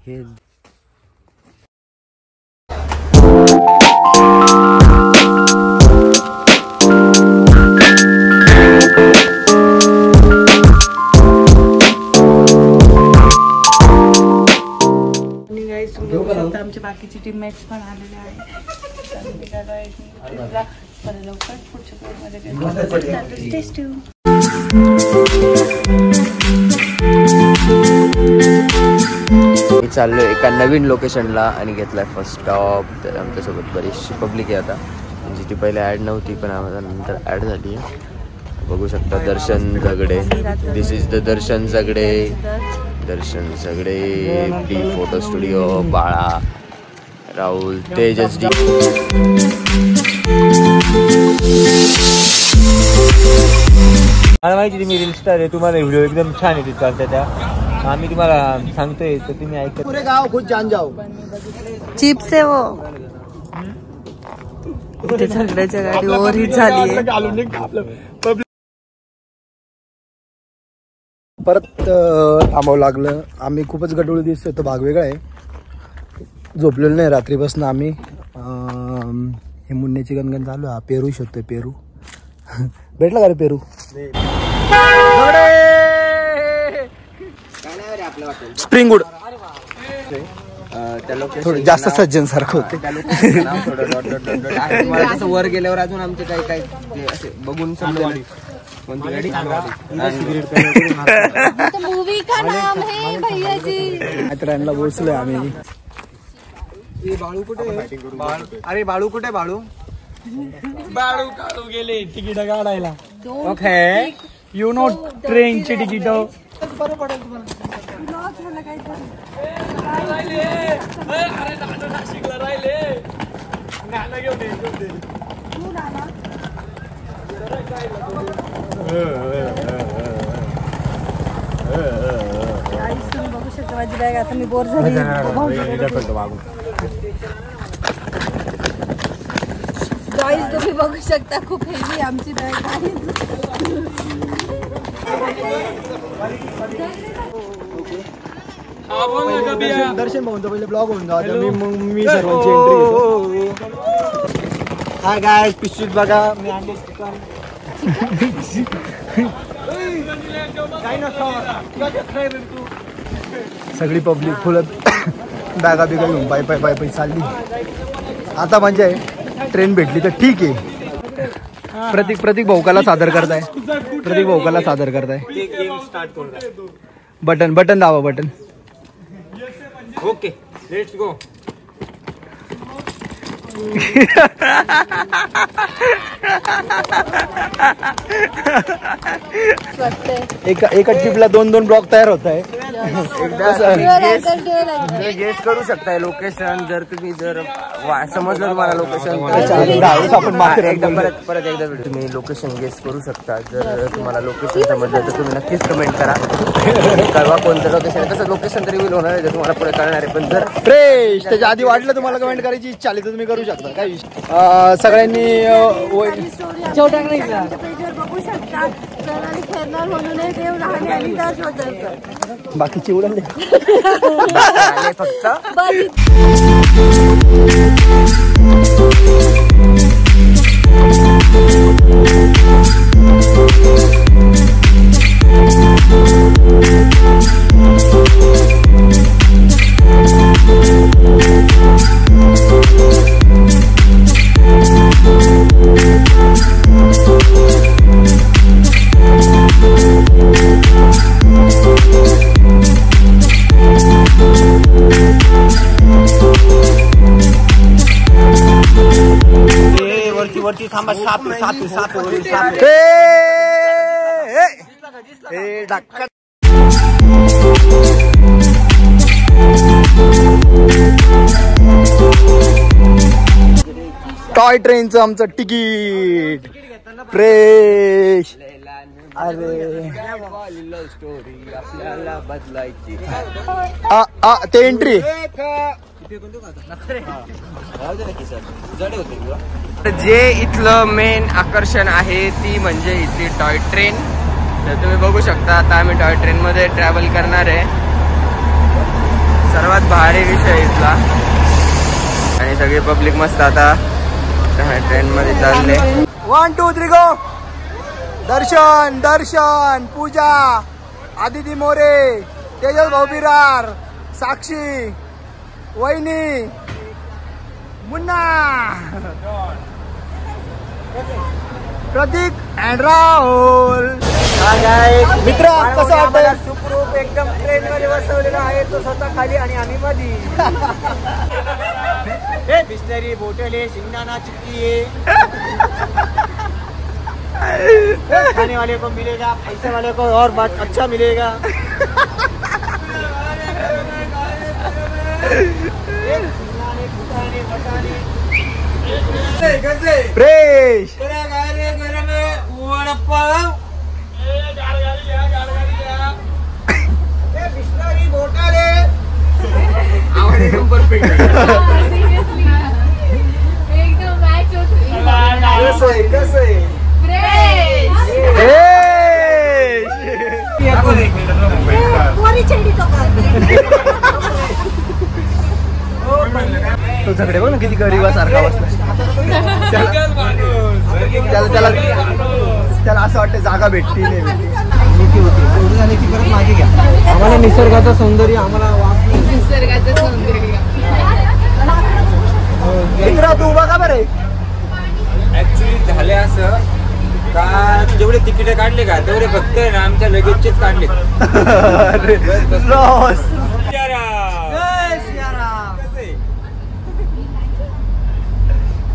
हे आमचे बाकीचे टीममेट्स पण आलेले आहेत. लवकर पुढच्या चाललोय एका नवीन लोकेशनला आणि घेतलाय फर्स्ट स्टॉप. तर आमच्यासोबत बरीचशी पब्लिक आहे आता, म्हणजे ती पहिले ॲड नव्हती पण आम्हाला नंतर ॲड झाली आहे. बघू शकता दर्शन झगडे. दिस इज द दर्शन झगडे. दर्शन झगडे डी फोटो स्टुडिओ, बाळा, राहुल, तेजस डी. मला माहिती तुम्ही रील स्टार आहे, तुम्हाला व्हिडिओ एकदम छान एडिट करता त्या. आम्ही तुम्हाला सांगतोय तर तुम्ही ऐकत. पुरे गाव खुद जान जाओ. चिप्स आहे वो. ते झगड्याच्या गाडी ओव्हरहीट झाली आहे. परत थांबावं लागलं. आम्ही खूपच गडबड दिसतोय. तो भाग वेगळा आहे. झोपलेलो नाही रात्रीपासून आम्ही. हे मुन्नेची गणगण चालू आहे. पेरू शोधतोय. पेरू भेटला का रे पेरू? स्प्रिंगवूड थोडं जास्त सज्जन सारखं होते. वर गेल्यावर अजून आमचे काही काही असे बघून समजा मूवी का नाम है भैया जी. मित्रांना बोचलोय आम्ही. बाळू कुठे? अरे बाळू कुठे? बाळू काढू गेले तिकीट काढायला. ओके यू नो ट्रेनची तिकीट बरं पडेल तुम्हाला. बघू शकता माझी बॅग. आता मी बोर झाली. गाईज तुम्ही बघू शकता खूप हेवी आमची बॅग आहे. दर्शन भाऊंचा पहिले ब्लॉग होऊन जाऊ. मी सर्वांची एंट्री. हाय गाईज, पिशवीत बघा मी सगळी पब्लिक फुल बॅगा बिगा घेऊन पाय पाय पाय पाय चालली. आता म्हणजे ट्रेन भेटली तर ठीक आहे. प्रतीक भाऊकाला सादर करताय. प्रतीक भाऊकाला सादर करताय. बटन दाबा. बटन. Okay let's go. एका ट्रिपला 2-2 ब्लॉक तयार होत आहे. गेस करू शकताय लोकेशन. जर तुम्ही समजलं तुम्हाला लोकेशन, परत एकदा तुम्ही लोकेशन गेस करू शकता. जर तुम्हाला लोकेशन समजलं तर तुम्ही नक्कीच कमेंट करा. कळवा कोणतं लोकेशन आहे. तसं लोकेशन तर रिव्हील होणार आहे, तुम्हाला पुढे कळणार आहे. पण जर फ्रेश त्याच्या आधी वाटलं तुम्हाला कमेंट करायची इच्छा आली तर तुम्ही करू शकता. काय सगळ्यांनी बघू शकता. बाकीची उडले फक्त वरती थांबा. साप टॉय ट्रेनचं आमचं तिकीट फ्रेश. अरे आपल्याला बदलायची ते एंट्री. जे इथलं मेन आकर्षण आहे ती म्हणजे इथली टॉय ट्रेन. तर तुम्ही बघू शकता आता आम्ही टॉय ट्रेन मध्ये ट्रॅव्हल करणार आहे. सर्वात भारी विषय इथला आणि सगळी पब्लिक मस्त आता ट्रेन मध्ये चालले. 1 2 3 गो. दर्शन दर्शन पूजा आदिती मोरे तेजस भाऊ बिरार साक्षी वहिनी मुन्ना प्रतीक अँड राहुल. मित्र कसं वाटतं? सुखरूप एकदम ट्रेन मध्ये बसवलेला आहे तो स्वतः खाली आणि आम्ही मध्ये. बिस्लरी बोटले शिंगदाणा चिक्की खाने वाले को मिलेगा, पैसे वाले को और बात अच्छा मिलेगा. प्रेश बिस्लरी बोटले एकदम मॅच होती. कसं आहे तो झगडे बघ ना किती गरीबासारखा बसला. त्याला त्याला त्याला असं वाटतं जागा भेटती नाही भेटती. मागे घ्या. आम्हाला निसर्गाचं सौंदर्य आम्हाला निसर्गाचं सौंदर्य. मित्र तू उभा का बरे? ऍक्च्युली झाले असं का जेवढे तिकीट काढले का तेवढे फक्त आहे ना आमच्या लगेचचेच काढले. लॉस.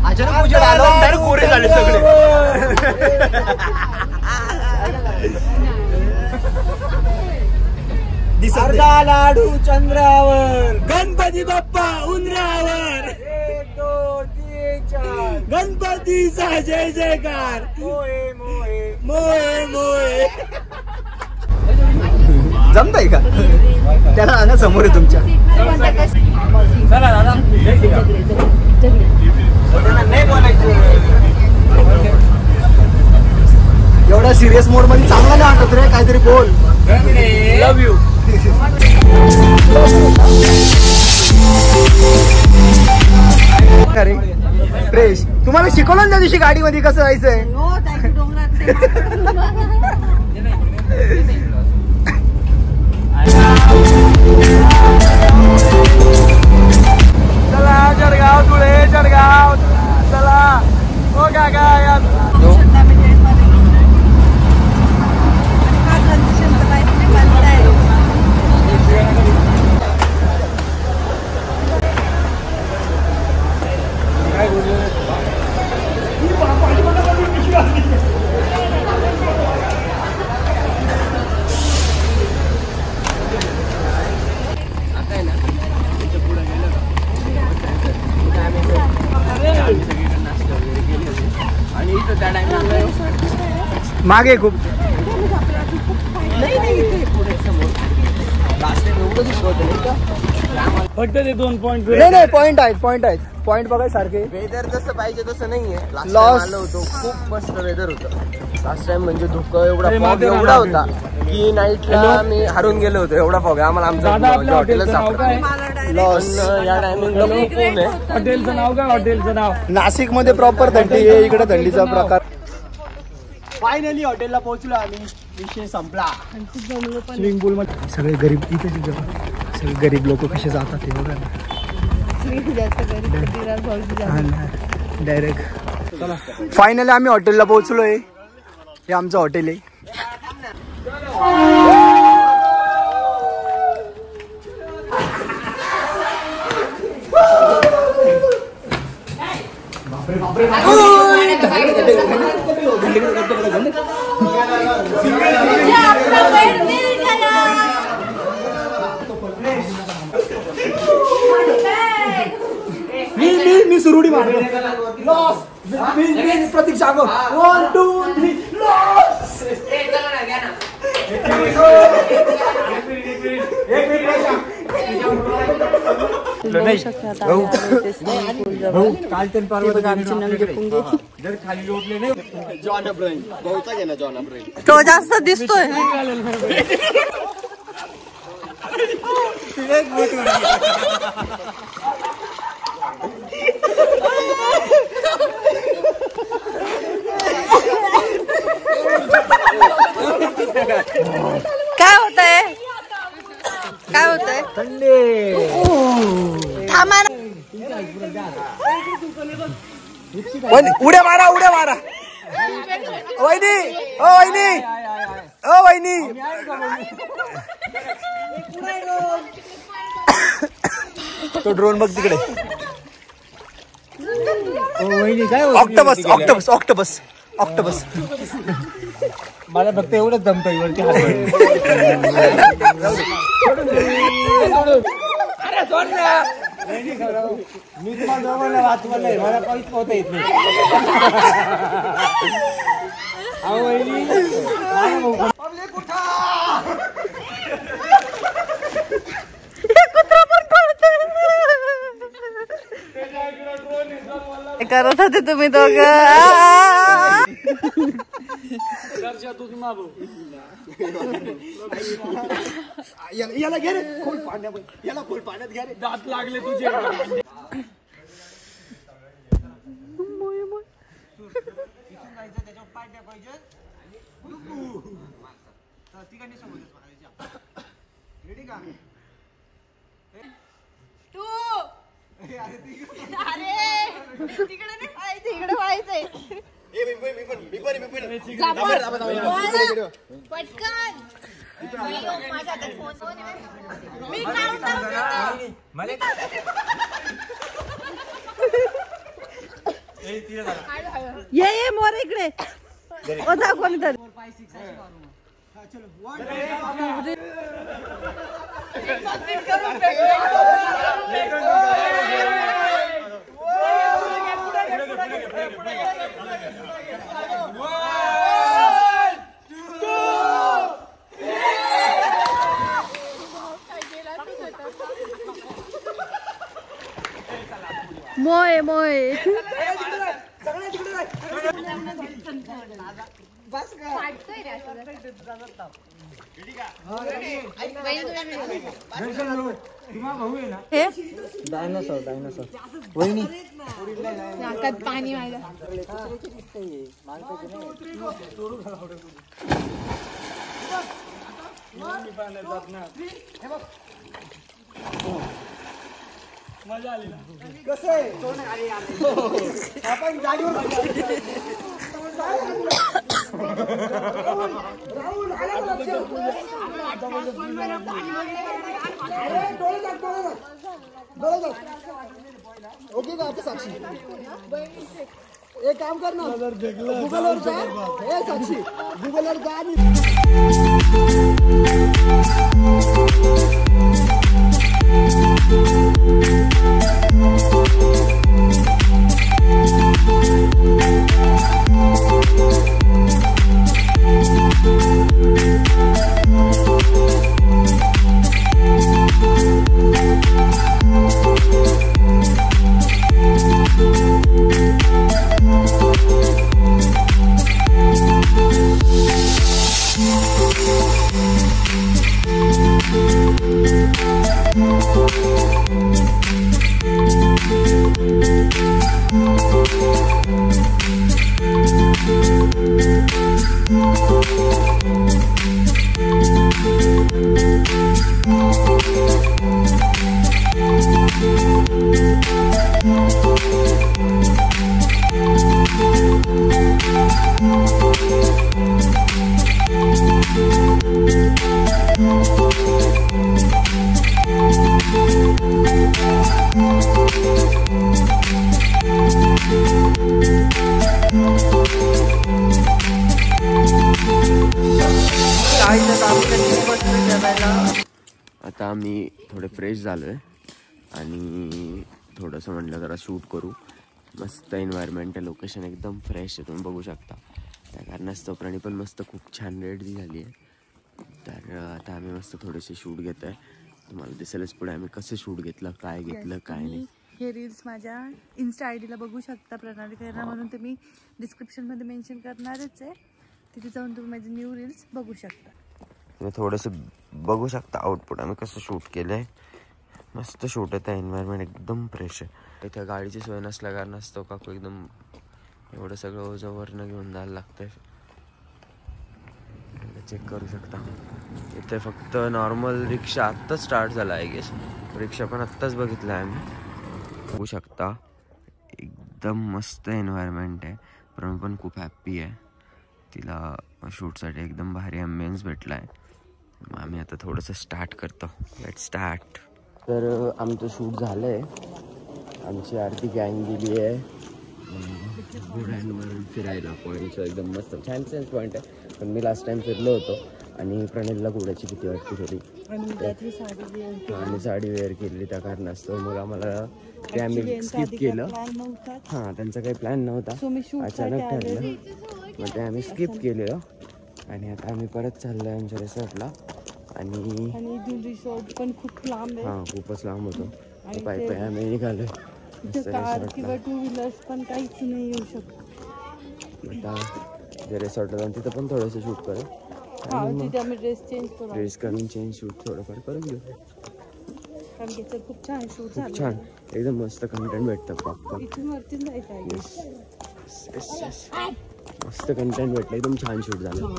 अचानक पूजा आला डायरेक्ट गोरे झाले सगळे. अर्धा लाडू चंद्रावर गणपती बाप्पा उंदरावर 1 2 3 4 गणपतीचा जय जयकार. मोये मोये मोये मोये. जमताय का? त्याला आणा समोर आहे तुमच्या. चला दादा नाही बोलायचं. एवढा सिरियस मोड मध्ये चांगला नाही वाटत रे. काहीतरी बोल. लव यू. अरे प्रेश तुम्हाला शिकवलं ना त्या दिवशी गाडीमध्ये कसं जायचंय. हो त्या डोंगरात चला जळगाव धुळे जळगाव चला. हो का काय मागे खूप फक्त ते 2 पॉइंट. नाही पॉइंट आहेत पॉइंट बघाय सारखे. वेदर जसं पाहिजे तसं नाहीये. Loss. आलो होतो खूप मस्त वेदर होतं लास्ट टाइम. म्हणजे धुकं एवढा फॉग एवढा होता की नाईटला मी हरून गेलो होतो. एवढा फॉग आम्हाला आमच्या हॉटेलच सापडलं. लॉस. या टायमिंगला खूप ऊन आहे. हॉटेलचं नाव काय? हॉटेलचं नाव नाशिक मध्ये प्रॉपर थंडी आहे. इकडे थंडीचा प्रकार. फायनली हॉटेलला पोहोचलो आम्ही. विषय संपला. स्विमिंग पूल मध्ये सगळे गरीब इथे सगळे गरीब लोक कसे जातात ते बघा डायरेक्ट. फायनली आम्ही हॉटेलला पोहोचलोय. हे आमचं हॉटेल आहे. मी सुरुडी मारलो. लॉस. प्रतीक जागो. 1 2 3 लॉस. तो जास्त दिसतोय. काय होतंय काय होतंय थांबा ना. उड्या मारा वहिनी ओ वहिनी ओ वहिनी तो ड्रोन बघ तिकडे. ऑक्टोपस मला फक्त एवढंच जमतंय वरती हात. अरे सोड ना. मी तुम्हाला वाचवलंय, मला काहीच पोहता येत नाही. करत होते तुम्ही दोघं. याला घे रे खोल पाण्यात घे रे. दात लागले तुझे. तिकडे व्हायचंय पटकन. ये मोर इकडे होता कोणीतरी. मोय मोय डायनासोर वहिनी नाकात पाणी माझ्या. मजा आली ना. कसं आहे आपण जागेवर ओके का आता साक्षी एक काम कर ना गुगलवर जा. हे साक्षी गुगलवर जा आणि आता आम्ही थोडे फ्रेश झालो आहे आणि थोडंसं म्हटलं जरा शूट करू. मस्त एन्व्हायरमेंट आहे, लोकेशन एकदम फ्रेश आहे, तुम्ही बघू शकता. त्या कारणास्तव प्राणी पण मस्त खूप छान रेडी झाली आहे. तर आता आम्ही मस्त थोडेसे शूट घेत आहे. तुम्हाला दिसेलच पुढे आम्ही कसं शूट घेतलं, काय घेतलं काय नाही. हे रील्स माझ्या इन्स्टा आय डीला बघू शकता, प्रणाली खैरा म्हणून. ते मी डिस्क्रिप्शनमध्ये मेन्शन करणारच आहे. तिथे जाऊन तुम्ही माझे न्यू रील्स बघू शकता. तुम्ही थोडंसं बघू शकता आउटपुट आम्ही कसं शूट केलं आहे. मस्त शूट येतं, एन्व्हायरमेंट एकदम फ्रेश आहे. इथे गाडीची सोय नसल्या कारण असतो काकू एकदम एवढं सगळं ओझं घेऊन जायला लागतंय. चेक करू शकता इथे फक्त नॉर्मल रिक्षा आत्ताच स्टार्ट झाला आहे गेस. रिक्षा पण आत्ताच बघितलं आहे आम्ही. बघू शकता एकदम मस्त एन्व्हायरमेंट आहे. पण खूप हॅप्पी आहे, तिला शूटसाठी एकदम भारी ॲम्बियन्स भेटला आहे. मग आम्ही आता थोडंसं स्टार्ट करतो. Let start. तर आमचं शूट झालं आहे. आमची आरती गँग गेली आहे घोड्यांवर फिरायला. पॉईंटचं एकदम मस्त छान छान पॉईंट आहे. पण मी लास्ट टाइम फिरलो होतो आणि प्रणेलला घोड्याची भीती वाटते थोडी आणि साडी वेअर केली त्या कारणास्तव मग आम्हाला ते आम्ही स्किप केलं. हां त्यांचा काही प्लॅन नव्हता, अचानक ठरलं मग ते आम्ही स्किप केलेलं. आणि आता आम्ही परत चाललो आहे आमच्या रिसॉर्टला. आणि रिसॉर्ट पण खूप लांब आहे. हां खूपच लांब होतो. पायी पायी आम्ही निघालो. कार किंवा 2 व्हीलर्स पण काहीच नाही येऊ शकत. आता जे रिसॉर्टला जाऊन तिथं पण थोडंसं शूट करू. तिथे आम्ही ड्रेस करून चेंज शूट थोडंफार करून घेऊ. कारण की खूप छान शूट झालं. छान एकदम मस्त कंटेंट भेटतं. पॉपकॉर्न इथून वरती जायचं आहे. मस्त कंटेंट भेटलं. एकदम छान शूट झालं,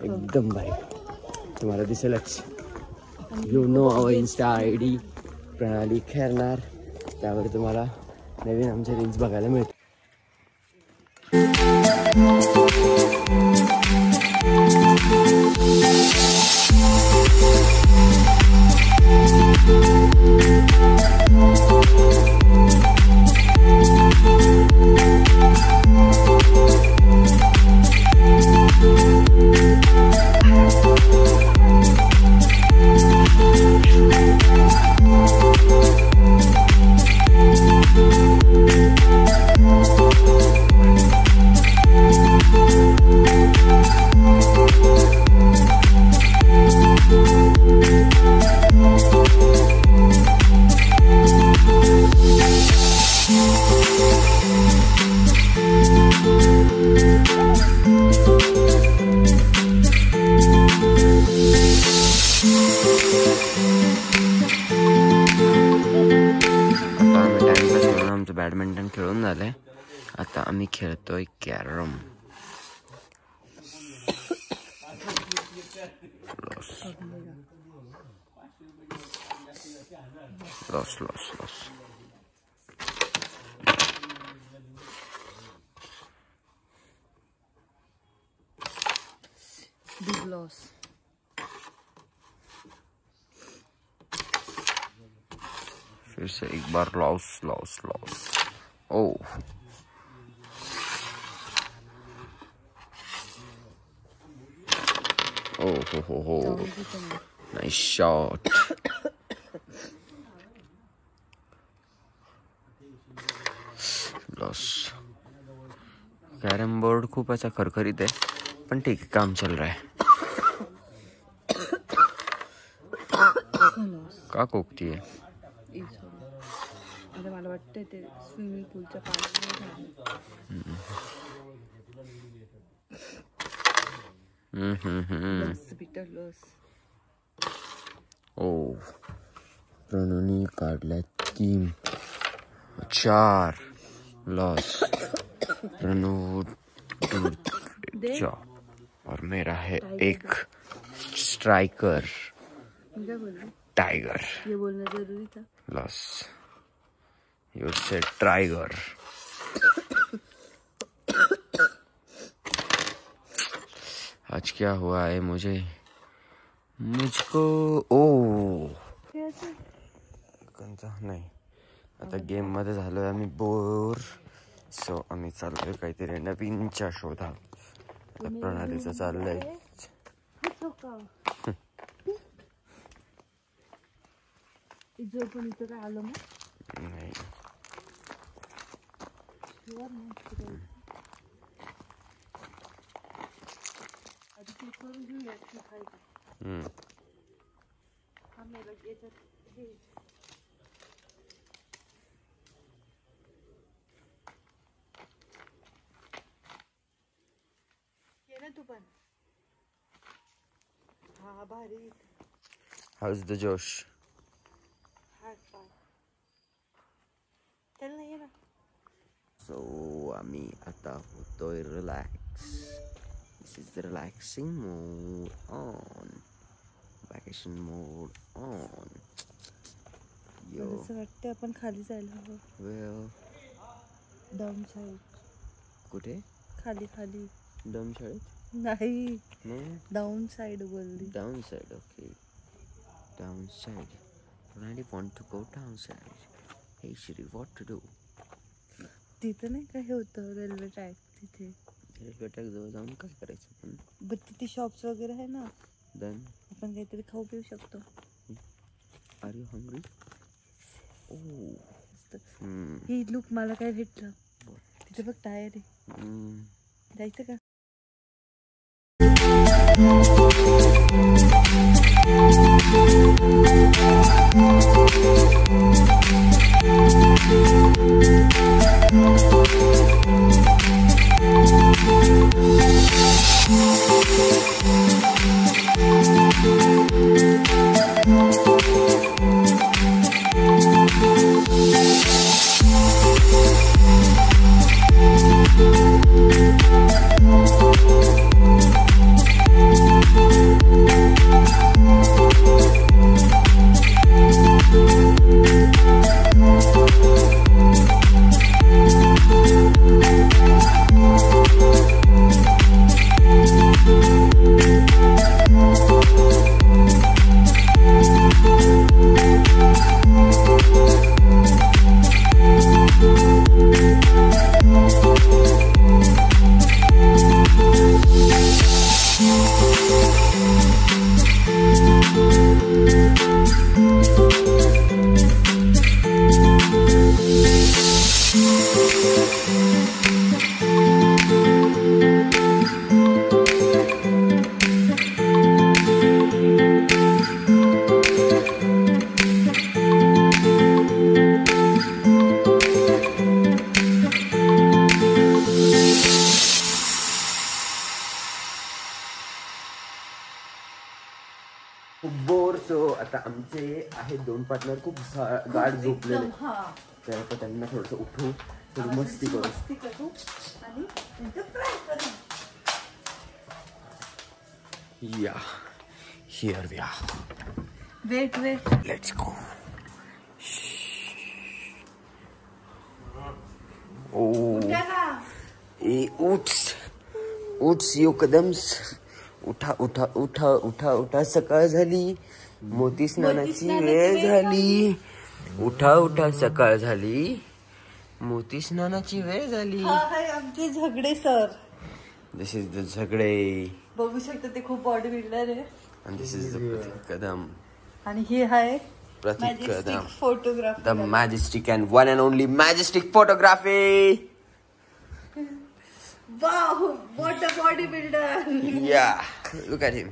एकदम भारी. तुम्हाला दिसेलच. You know our Insta ID Pranali Khairnar. त्यावर तुम्हाला नवीन आमचे रील्स बघायला मिळतील. बॅडमिंटन खेळून झालंय. आता आम्ही खेळतोय carrom. Loss loss loss. Big loss. फिर से एक बार लॉस लॉस लॉस. ओह हो nice shot. Loss. Carrom board खूप अच्छा खरखरीत आहे पण ठीक आहे, काम चल रहा है. का कोकती आहे? मला वाटतं ते स्विमिंग पूलच्या पाण्यात. ओ प्रणोनी काढल्या 3 4 लॉस. प्रणो 2 और मेरा है 1 स्ट्राइकर टाइगर. ये बोलना जरूरी था. लॉस. You say tiger. आज क्या हुआ है मुझको ओ नाही. आता गेम मध्ये झालोय आम्ही बोर. सो आम्ही चाललोय काहीतरी नवीनच्या शोधात. प्रणालीचं चाललंय. पण इथं काय आलं मग नाही. तू पण. हा भारी. हाऊज द जोश. सो आम्ही आता होतोय relax. This is relaxing mode on. Vacation mode on. असं वाटतं आपण खाली जायला हवं. Down side. कुठे? खाली खाली. डाऊन साईड नाही, डाऊन साईड बोलली. Down side. Okay, down side. Really want to go down side. Hey Shri, what to do? तिथं नाही का हे होतं रेल्वे ट्रॅक तिथे. रेल्वे ट्रॅक जवळ जाऊन काय करायचं पण? बट तिथे शॉप्स वगैरे आहे ना. Then आपण काहीतरी खाऊ पिऊ शकतो. are you hungry? Oh. हे लुक मला काय भेटलं तिथे बघ टायर आहे. जायचं का? बोर. सो आता आमचे आहेत 2 पार्टनर खूप गाढ झोपलेले. तर आता त्यांना थोडंसं उठू, थोडी मस्ती करू. या here we are. Wait let's go. ओ ए उठ्स योकदम्स. उठा उठा उठा उठा उठा. सकाळ झाली. मोती स्नानाची वेळ झाली. उठा उठा. सकाळ झाली. मोती स्नानाची वेळ झाली. आमचे झगडे सर. दिस इज द झगडे. बघू शकता ते खूप बॉडी बिल्डर आहे. And this is the Pratik Kadam. आणि हे आहे Pratik Kadam. Photography. The majestic and one and only majestic photography. Wow, what a bodybuilder. Yeah, look at him.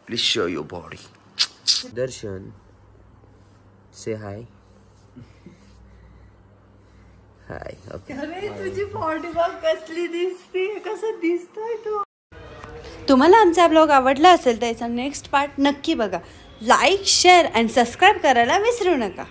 Please show your body. Darshan, say hi. Hi. Okay. अरे तुझी body बघ कसली दिसते. कसं दिसतोय तू. तुम्हाला आमचा ब्लॉग आवडला असेल तर याचा नेक्स्ट पार्ट नक्की बघा. लाईक, शेअर आणि सबस्क्राईब करायला विसरू नका.